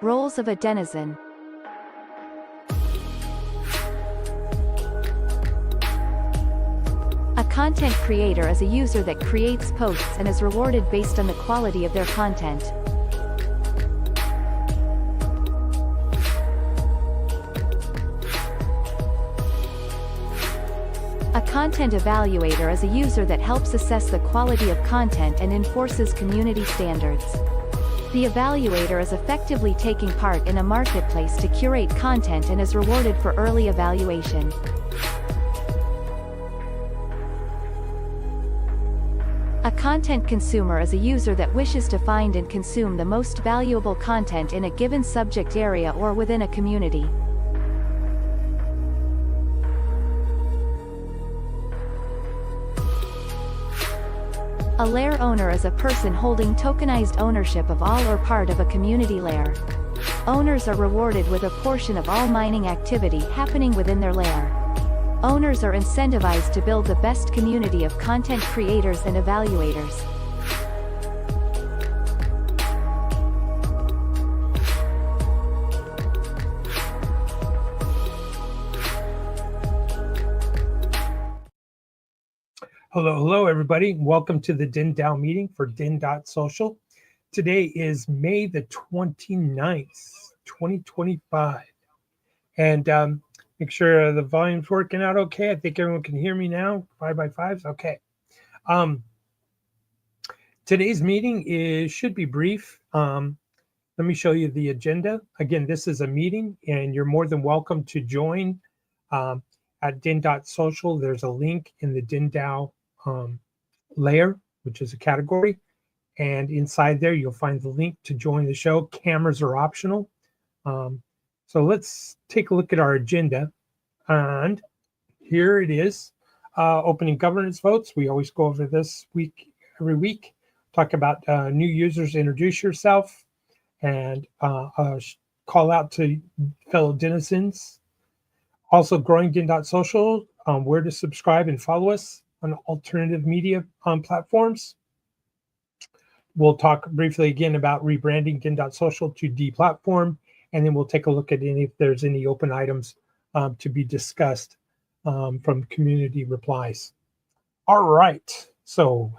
Roles of a denizen. A content creator is a user that creates posts and is rewarded based on the quality of their content. A content evaluator is a user that helps assess the quality of content and enforces community standards. The evaluator is effectively taking part in a marketplace to curate content and is rewarded for early evaluation. A content consumer is a user that wishes to find and consume the most valuable content in a given subject area or within a community. A lair owner is a person holding tokenized ownership of all or part of a community lair. Owners are rewarded with a portion of all mining activity happening within their lair. Owners are incentivized to build the best community of content creators and evaluators. Hello, everybody. Welcome to the DENDAO meeting for Den.Social. Today is May the 29th, 2025. And make sure the volume's working out okay. I think everyone can hear me now. 5x5s. Okay. Today's meeting should be brief. Let me show you the agenda. Again, this is a meeting, and you're more than welcome to join at Den.Social. There's a link in the DENDAO Lair, which is a category, and inside there you'll find the link to join the show. Cameras are optional. So let's take a look at our agenda, and here it is. Opening governance votes. We always go over this every week. Talk about new users, introduce yourself, and call out to fellow denizens. Also, growing Den.Social, where to subscribe and follow us on alternative media platforms. We'll talk briefly again about rebranding Den.Social to DePlatform, and then we'll take a look at if there's any open items to be discussed from community replies. All right, so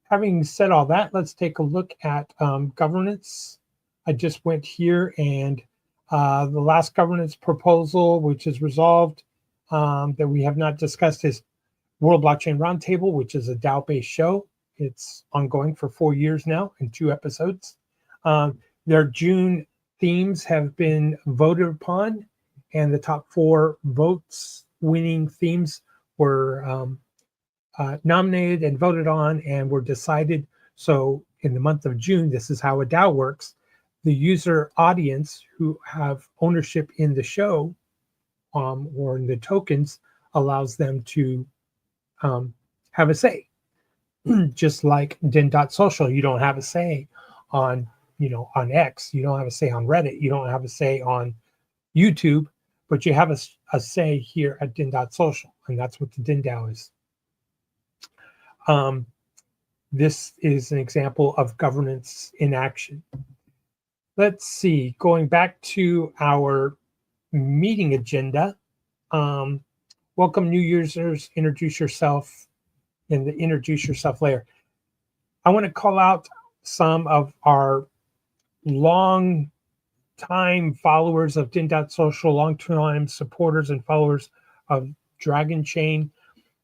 having said all that, let's take a look at governance. I just went here, and the last governance proposal, which is resolved, that we have not discussed, is World Blockchain Roundtable, which is a DAO-based show. It's ongoing for 4 years now in 2 episodes. Their June themes have been voted upon, and the top 4 votes winning themes were nominated and voted on and were decided. So in the month of June, this is how a DAO works. The user audience who have ownership in the show or in the tokens allows them to have a say. Just like Den.Social, you don't have a say on, on X, you don't have a say on Reddit, you don't have a say on YouTube, but you have a say here at Den.Social, and that's what the DENDAO is. This is an example of governance in action. Let's see, going back to our meeting agenda, welcome new users, introduce yourself in the introduce yourself layer. I want to call out some of our long time followers of Den.Social, long time supporters and followers of Dragonchain.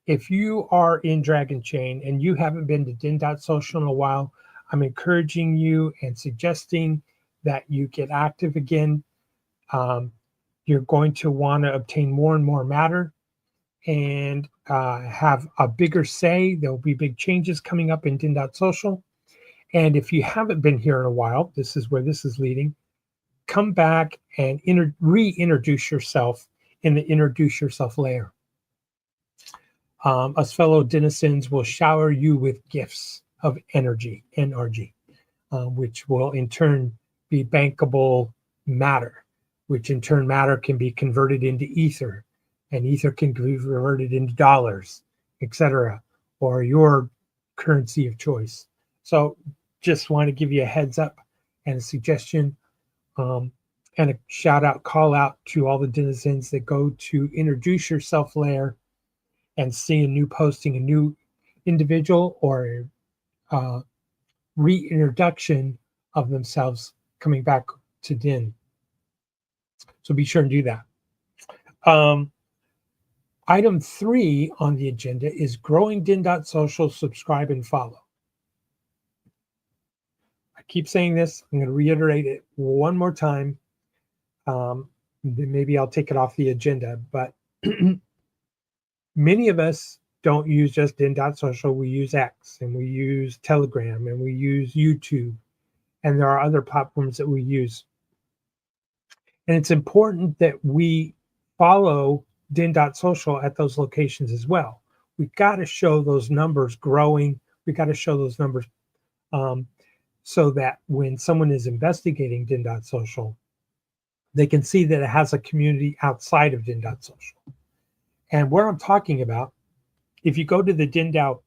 If you are in Dragonchain and you haven't been to Den.Social in a while, I'm encouraging you and suggesting that you get active again. You're going to want to obtain more and more matter and have a bigger say. There will be big changes coming up in Den.Social. And if you haven't been here in a while, this is where this is leading. Come back and reintroduce yourself in the Introduce Yourself layer. Us fellow denizens will shower you with gifts of energy, NRG, which will in turn be bankable matter, which in turn matter can be converted into ether, and ether can be converted into dollars, etc., or your currency of choice. So just want to give you a heads up and a suggestion. And a shout out, call out to all the denizens that go to introduce yourself Lair and see a new posting, a new individual or reintroduction of themselves coming back to DIN. So be sure and do that. Item 3 on the agenda is growing Den.Social, subscribe and follow. I keep saying this. I'm going to reiterate it one more time. Maybe I'll take it off the agenda, but many of us don't use just Den.Social. We use X and we use Telegram and we use YouTube, and there are other platforms that we use. And it's important that we follow Den.Social at those locations as well. We've got to show those numbers growing. We've got to show those numbers so that when someone is investigating Den.Social, they can see that it has a community outside of Den.Social. And where I'm talking about, if you go to the DENDAO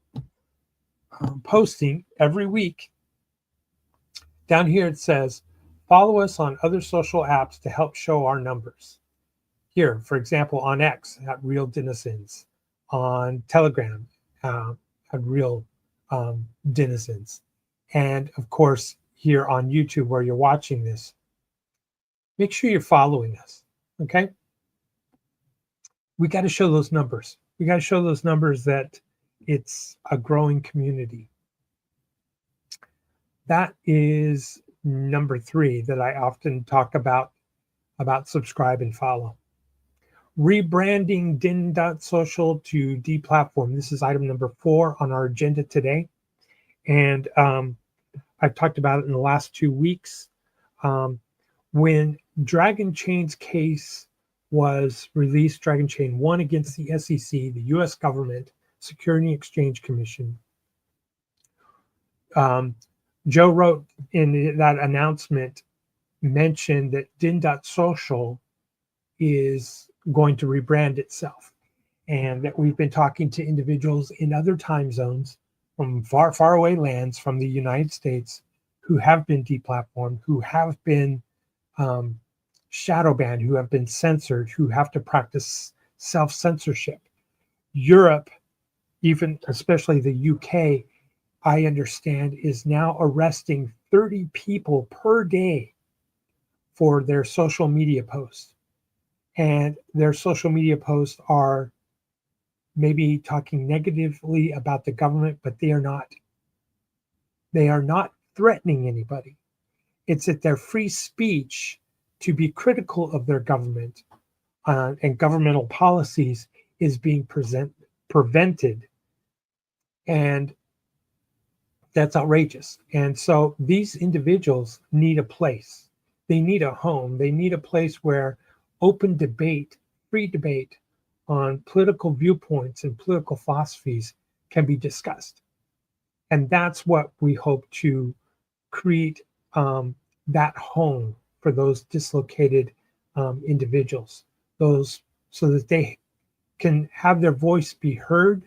posting every week, down here it says, follow us on other social apps to help show our numbers. Here, for example, on X, at Real Denizens, on Telegram, at Real Denizens, and of course, here on YouTube where you're watching this. Make sure you're following us, okay? We got to show those numbers. We got to show those numbers that it's a growing community. That is number 3 that I often talk about subscribe and follow. Rebranding Den.Social to DePlatform. This is item number 4 on our agenda today. And I've talked about it in the last 2 weeks. When Dragonchain's case was released, Dragonchain won against the SEC, the US government, Security and Exchange Commission. Joe wrote in that announcement, mentioned that Den.Social is going to rebrand itself, and that we've been talking to individuals in other time zones from far, far away lands from the United States who have been deplatformed, who have been shadow banned, who have been censored, who have to practice self-censorship. Europe, even especially the UK, I understand, is now arresting 30 people per day for their social media posts. And their social media posts are maybe talking negatively about the government, but they are not. They are not threatening anybody. It's that their free speech to be critical of their government and governmental policies is being prevented. And that's outrageous. And so these individuals need a place. They need a home. They need a place where open debate, free debate on political viewpoints and political philosophies can be discussed. And that's what we hope to create, that home for those dislocated individuals, those so that they can have their voice be heard,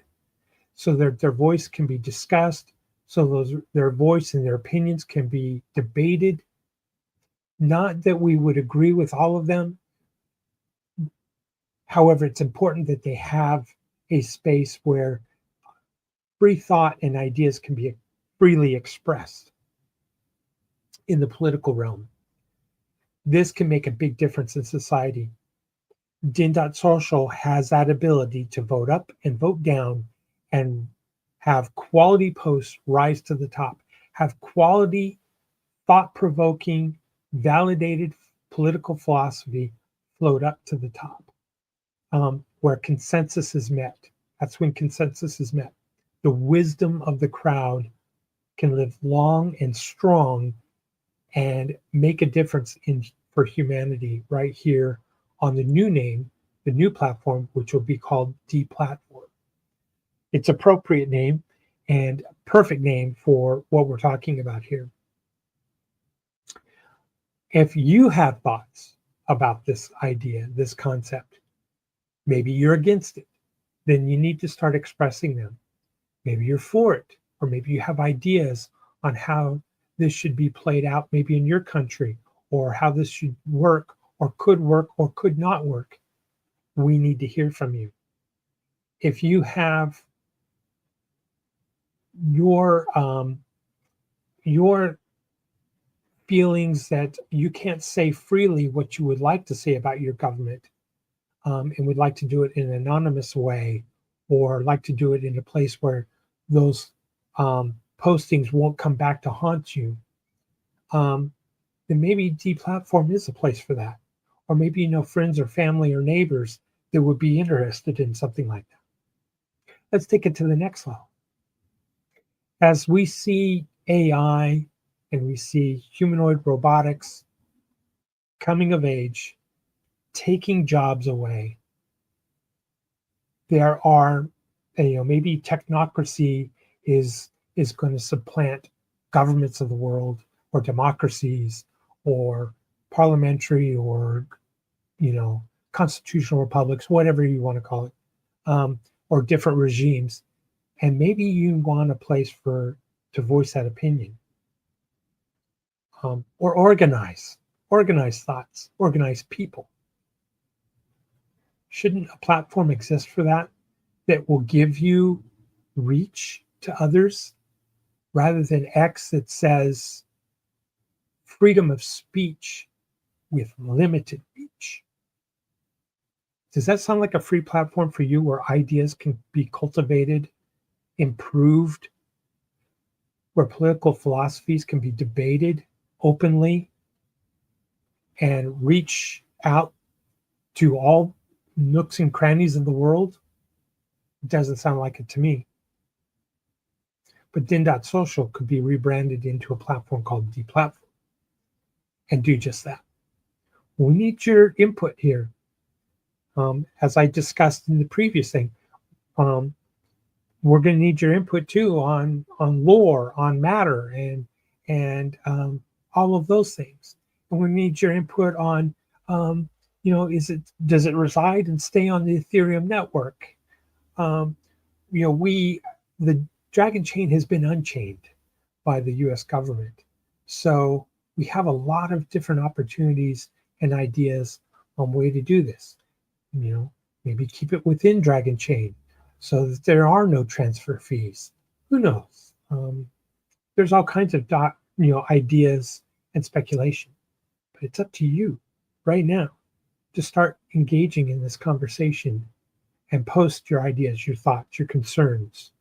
so that their voice can be discussed, so their voice and their opinions can be debated. Not that we would agree with all of them. However, it's important that they have a space where free thought and ideas can be freely expressed in the political realm. This can make a big difference in society. Den.Social has that ability to vote up and vote down and have quality posts rise to the top, have quality, thought-provoking, validated political philosophy float up to the top, where consensus is met. That's when consensus is met. The wisdom of the crowd can live long and strong and make a difference for humanity right here on the new name, the new platform, which will be called DePlatform. It's appropriate name and perfect name for what we're talking about here. If you have thoughts about this idea, this concept, maybe you're against it, then you need to start expressing them. Maybe you're for it, or maybe you have ideas on how this should be played out, maybe in your country or how this should work or could not work, we need to hear from you. If you have your feelings that you can't say freely what you would like to say about your government, and would like to do it in an anonymous way, or like to do it in a place where those postings won't come back to haunt you, then maybe DePlatform is a place for that. Or maybe you know friends or family or neighbors that would be interested in something like that. Let's take it to the next level. As we see AI and we see humanoid robotics coming of age, taking jobs away, there are, maybe technocracy is going to supplant governments of the world, or democracies, or parliamentary, or constitutional republics, whatever you want to call it, or different regimes. And maybe you want a place to voice that opinion, or organize thoughts, organize people. Shouldn't a platform exist for that will give you reach to others, rather than X that says freedom of speech with limited reach? Does that sound like a free platform for you, where ideas can be cultivated, improved, where political philosophies can be debated openly and reach out to all nooks and crannies of the world? It doesn't sound like it to me. But Den.Social could be rebranded into a platform called DePlatform and do just that. We need your input here. As I discussed in the previous thing, we're going to need your input too on lore, on matter, and all of those things. And we need your input on, does it reside and stay on the Ethereum network? The Dragonchain has been unchained by the U.S. government, so we have a lot of different opportunities and ideas on way to do this. Maybe keep it within Dragonchain so that there are no transfer fees. Who knows? There's all kinds of ideas and speculation, but it's up to you right now to start engaging in this conversation and post your ideas, your thoughts, your concerns,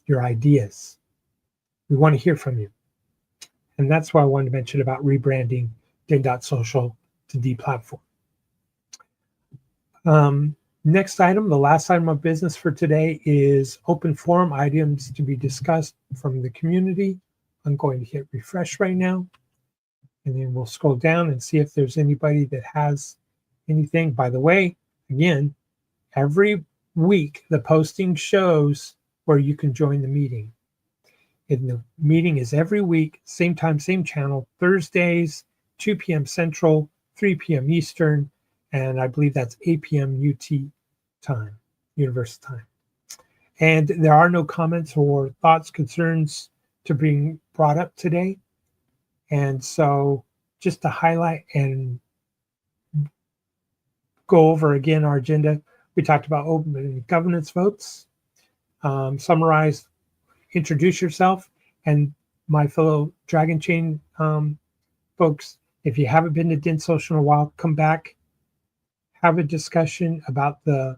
your ideas. We want to hear from you. And that's why I wanted to mention about rebranding Den.Social to DePlatform. Next item, the last item of business for today, is open forum items to be discussed from the community. I'm going to hit refresh right now, and then we'll scroll down and see if there's anybody that has anything. By the way, again, every week the posting shows where you can join the meeting. And the meeting is every week, same time, same channel, Thursdays, 2 p.m. Central, 3 p.m. Eastern, and I believe that's 8 p.m. UT time, Universal time. And there are no comments or thoughts, concerns to being brought up today. And so just to highlight and go over again our agenda, we talked about open governance votes, summarize, introduce yourself, and my fellow Dragonchain folks, if you haven't been to Den.Social in a while, come back, have a discussion about the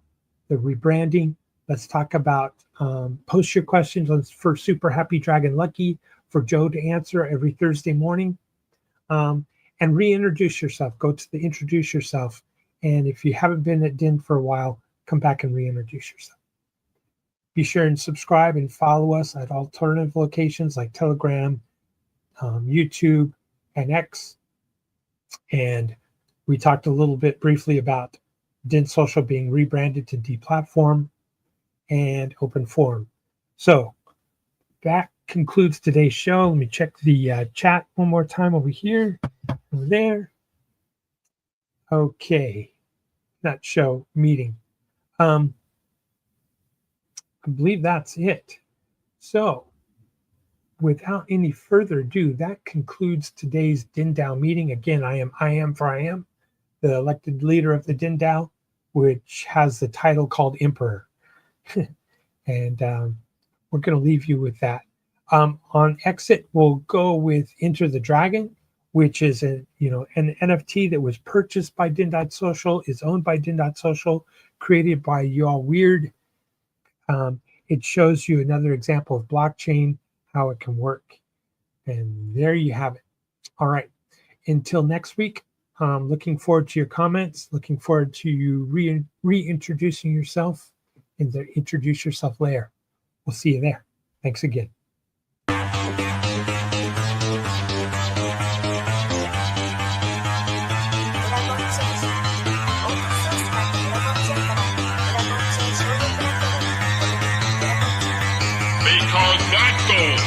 rebranding. Let's talk about, post your questions for Super Happy Dragon Lucky for Joe to answer every Thursday morning, and reintroduce yourself. Go to the introduce yourself. And if you haven't been at Den for a while, come back and reintroduce yourself. Be sure and subscribe and follow us at alternative locations like Telegram, YouTube, and X. And we talked a little bit briefly about Den.Social being rebranded to DePlatform and open forum. So that concludes today's show. Let me check the chat one more time over here, over there. Okay, not show, meeting. I believe that's it. So without any further ado, that concludes today's DENDAO meeting. Again, I am the elected leader of the DENDAO, which has the title called Emperor. And we're going to leave you with that. On exit, we'll go with Enter the Dragon, which is an NFT that was purchased by Den.Social, is owned by Den.Social, created by Y'all Weird. It shows you another example of blockchain, how it can work. And there you have it. All right. Until next week, looking forward to your comments, looking forward to you reintroducing yourself in the Introduce Yourself layer. We'll see you there. Thanks again. Because that goal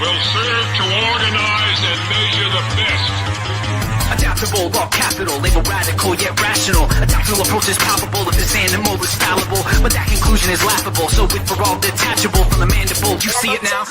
will serve to organize and measure the best. Adaptable, all capital, label radical yet rational. A tactical approach is palpable if this animal is fallible. But that conclusion is laughable, so with for all detachable from the mandible. You see it now?